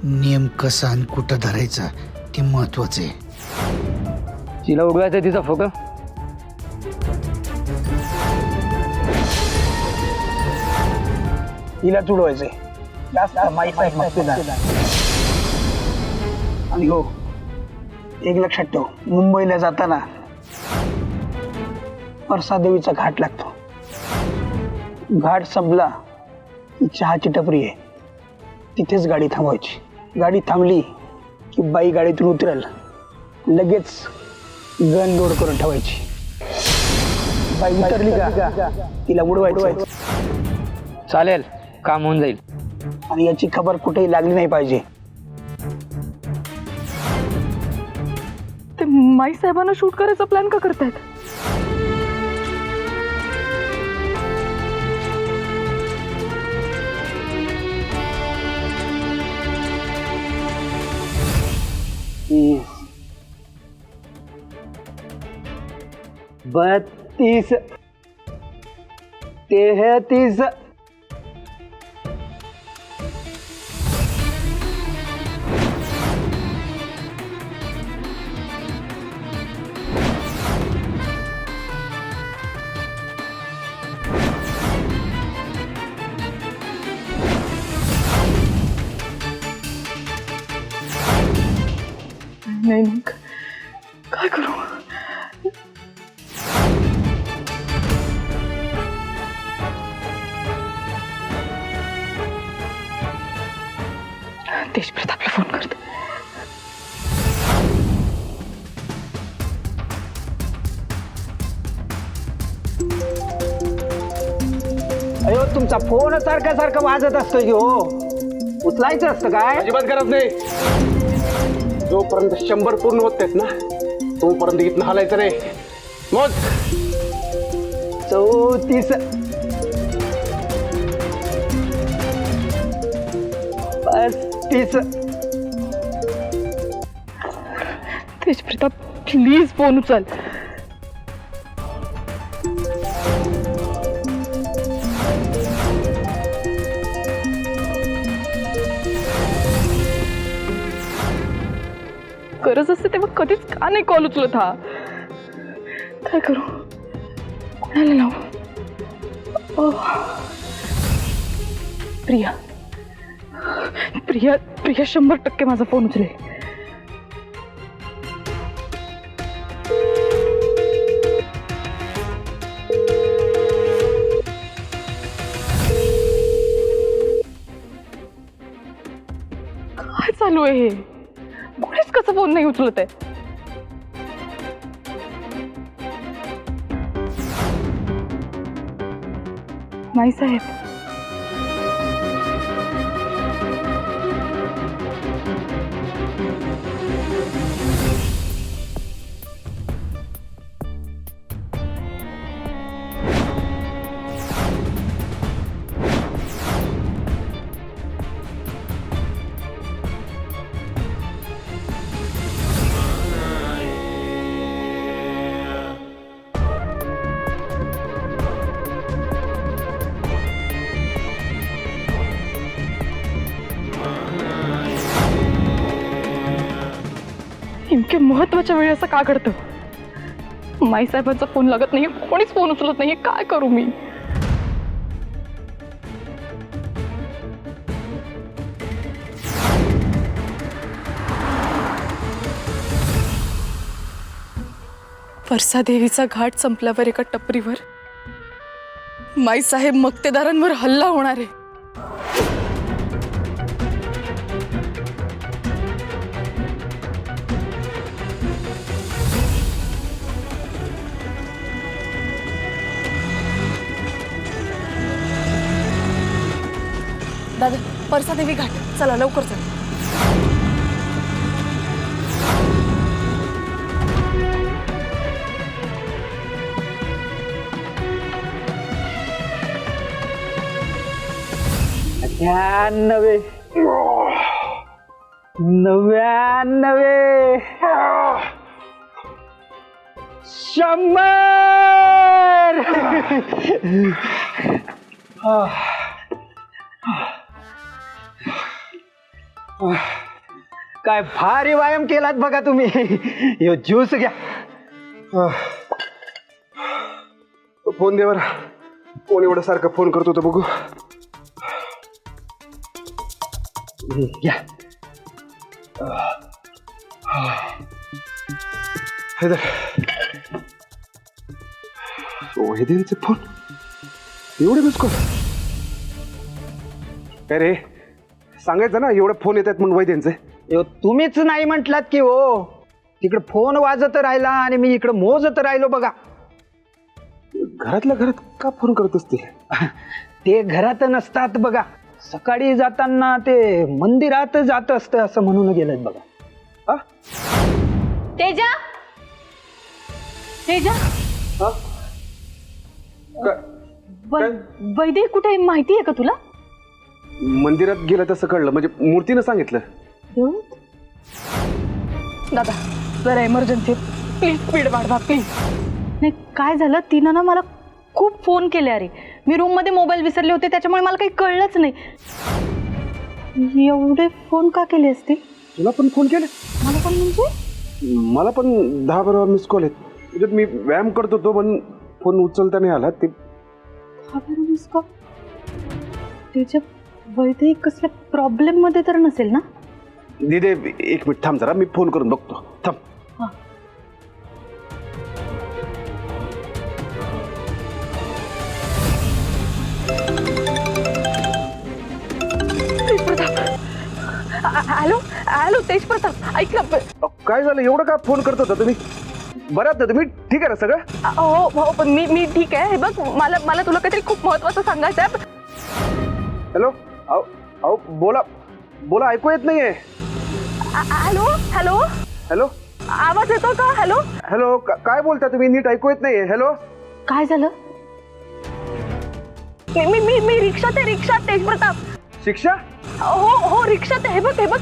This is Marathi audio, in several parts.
नेमकं सान कुठं धरायचा ते महत्वाचं आहे. तिला उडवायचा तिचा फोटो. तिला तुडवायचंय जास्त माईक आणि हो एक लक्षात ठेव, मुंबईला जाताना परसादेवीचा घाट लागतो. घाट संपला की चहाची टपरी आहे, तिथेच गाडी थांबवायची. गाडी थांबली की बाई गाडीतून उतरेल, लगेच गन लोड करून ठेवायची. बाई उतरली का तिला उडवायचं. चालेल, काम होऊन जाईल. आणि याची खबर कुठेही लागली नाही पाहिजे. ते माई साहेबांना शूट करायचा प्लॅन का करतायत? बत्तीस 33 नाही नाही, काय करू? तेजप्रतापला फोन करते. अयो तुमचा फोन सारखा सारखा वाजत असतो की हो, उचलायचं असतं काय? अजिबात गरज नाही. जोपर्यंत 100 पूर्ण होत आहेत ना तोपर्यंत इथनं हलायचं नाही. मोज 34 35 तेजप्रताप प्लीज फोन उचल. गरज असते तेव्हा कधीच का नाही कॉल उचलत हा? काय करू? कोणाला लावू? प्रिया प्रिया प्रिया 100% माझा फोन उचलेल. काय चालू आहे हे? कोणीच कसं फोन नाही उचलत आहे? माई साहेब, नेमक्या महत्वाच्या वेळी असं का घडतं? माई साहेबांचा फोन लागत नाहीये, कोणीच फोन उचलत नाहीये. काय करू मी? वर्षादेवीचा घाट संपल्यावर एका टपरीवर माई साहेब मक्तेदारांवर हल्ला होणार आहे. दादा, परसादेवी घाट, चला लवकर चला. नव्याण्णवे 100. काय भारी व्यायाम केलात बघा तुम्ही. ह्यो ज्यूस घ्या. फोन दे बरं. कोण एवढं सारखं फोन करतो तो बघू. घ्या. हे धर. वैद्यांचे फोन एवढे मिस कॉल. काय रे सांगायचं ना एवढे फोन येत आहेत म्हणून वैद्यांचे. ह्यो तुम्हीच नाही म्हटलात की हो. तिकडे फोन वाजत राहिला आणि मी इकडे मोजत राहिलो बघा. घरातल्या घरात का फोन करत असते. ते घरात नसतात बघा. सकाळी जाताना ते मंदिरात जात असतं असं म्हणून गेलं बघा. तेजा तेजा वैद्य कुठे माहिती आहे का तुला? मंदिरात गेलं तसं कळलं. म्हणजे मूर्तीनं सांगितलं. दादा जरा इमर्जन्सी प्लीज स्पीड वाढवा प्लीज. नाही काय झालं तिनं ना मला खूप फोन केले. अरे मी रूम मध्ये मोबाईल विसरले होते त्याच्यामुळे मला काही कळलंच नाही. एवढे फोन का केले असतील? तुला पण फोन केले? मला पण म्हणजे मला पण 10-12 मिस कॉल आहेत. म्हणजे मी व्यायाम करत होतो पण फोन उचलता नाही आला. ते त्याच्या वैद्य कसल्या प्रॉब्लेम मध्ये तर नसेल ना? दिदे 1 मिनिट थांब जरा. मी फोन करून बघतो. थांब. हॅलो हॅलो तेज प्रताप ऐक ना. काय झालं एवढं का फोन करत होता तुम्ही? बरं आता तुम्ही ठीक आहे ना सगळं? हो हो पण मी ठीक आहे. हे बघ मला तुला काहीतरी खूप महत्वाचं सांगायचं आहे. हॅलो. अहो बोला बोला. ऐकू येत नाहीये. Hello hello hello. आवाज येतो का? Hello hello. काय बोलता तुम्ही? नीट ऐकू येत नाहीये. हॅलो. काय झालं? मी रिक्षात आहे. रिक्षात तेज प्रताप. शिक्षा? हो हो रिक्षात आहे. हे बघ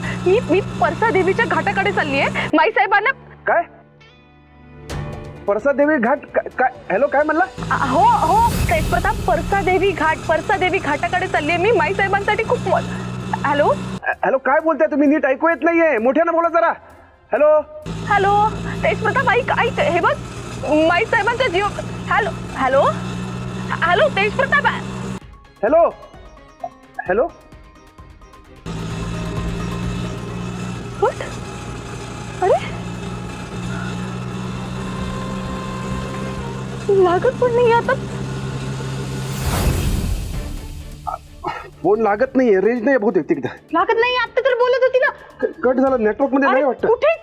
मी परसा देवीच्या घाटाकडे चालली आहे. माई साहेबांना. काय परसा देवी घाट? काय हॅलो काय म्हणला? हो हो तेज प्रताप परसा देवी घाटाकडे चालली आहे मी. माई साहेबांसाठी खूप हॅलो हॅलो. काय बोलताय तुम्ही? नीट ऐकू येत नाहीये. मोठ्यानं बोला जरा. हॅलो. हॅलो तेज प्रताप ऐक हे बघ माई साहेबांचा जीव. हॅलो हॅलो हॅलो तेज प्रताप. हॅलो. हॅलो. What? अरे लागत पण नाही आता. फोन लागत नाहीये. रेंज नाही बहुतेक तिकडे. लागत नाही आता तर बोलत होती ना. कट झालं. नेटवर्क मध्ये नाही वाटतं. कुठे